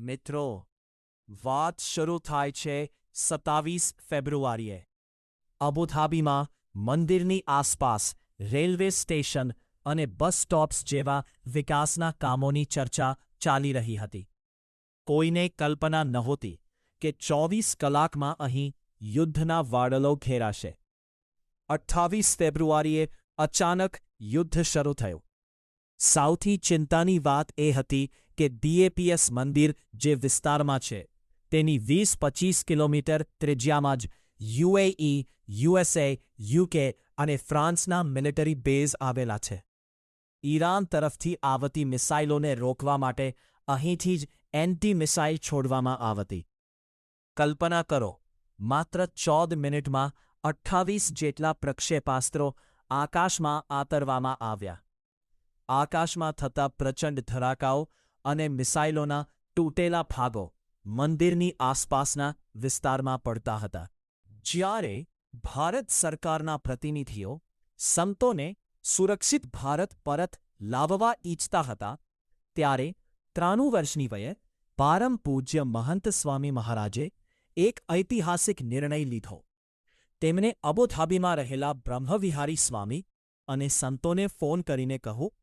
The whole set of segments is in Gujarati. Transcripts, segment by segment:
મિત્રો, વાત શરૂ થાય છે 27 ફેબ્રુઆરીએ અબુધાબીમાં મંદિરની આસપાસ રેલવે સ્ટેશન અને બસ સ્ટોપ્સ જેવા વિકાસના કામોની ચર્ચા ચાલી રહી હતી. કોઈને કલ્પના નહોતી કે 24 કલાકમાં અહીં યુદ્ધના વાદળો ઘેરાશે. 28 ફેબ્રુઆરીએ અચાનક યુદ્ધ શરૂ થયું. સૌથી ચિંતાની વાત એ હતી કે DAPS મંદિર જે વિસ્તારમાં છે તેની 20-25 કિલોમીટર ત્રિજ્યામાં જ UAE, USA, UK અને ફ્રાન્સના મિલિટરી બેઝ આવેલા છે. ઈરાન તરફથી આવતી મિસાઇલોને રોકવા માટે અહીંથી જ એન્ટી મિસાઇલ છોડવામાં આવતી. કલ્પના કરો, માત્ર 14 મિનિટમાં 28 જેટલા પ્રક્ષેપાસ્ત્રો આકાશમાં આતરવામાં આવ્યા. આકાશમાં થતા પ્રચંડ ધડાકાઓ અને મિસાઇલોના તૂટેલા ભાગો મંદિરની આસપાસના વિસ્તારમાં પડતા હતા. જ્યારે ભારત સરકારના પ્રતિનિધિઓ સંતોને સુરક્ષિત ભારત પરત લાવવા ઈચ્છતા હતા, ત્યારે 93 વર્ષની વયે પરમ પૂજ્ય મહંત સ્વામી મહારાજે એક ઐતિહાસિક નિર્ણય લીધો. તેમણે અબુધાબીમાં રહેલા બ્રહ્મવિહારી સ્વામી અને સંતોને ફોન કરીને કહ્યું,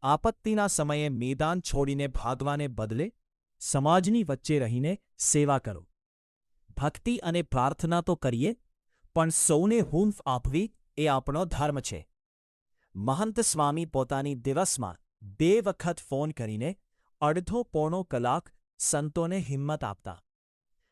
આપત્તિના સમયે મેદાન છોડીને ભાગવાને બદલે સમાજની વચ્ચે રહીને સેવા કરો. ભક્તિ અને પ્રાર્થના તો કરીએ, પણ સૌને હૂંફ આપવી એ આપણો ધર્મ છે. મહંત સ્વામી પોતાની દિવસમાં 2 વખત ફોન કરીને અડધો-પોણો કલાક સંતોને હિંમત આપતા.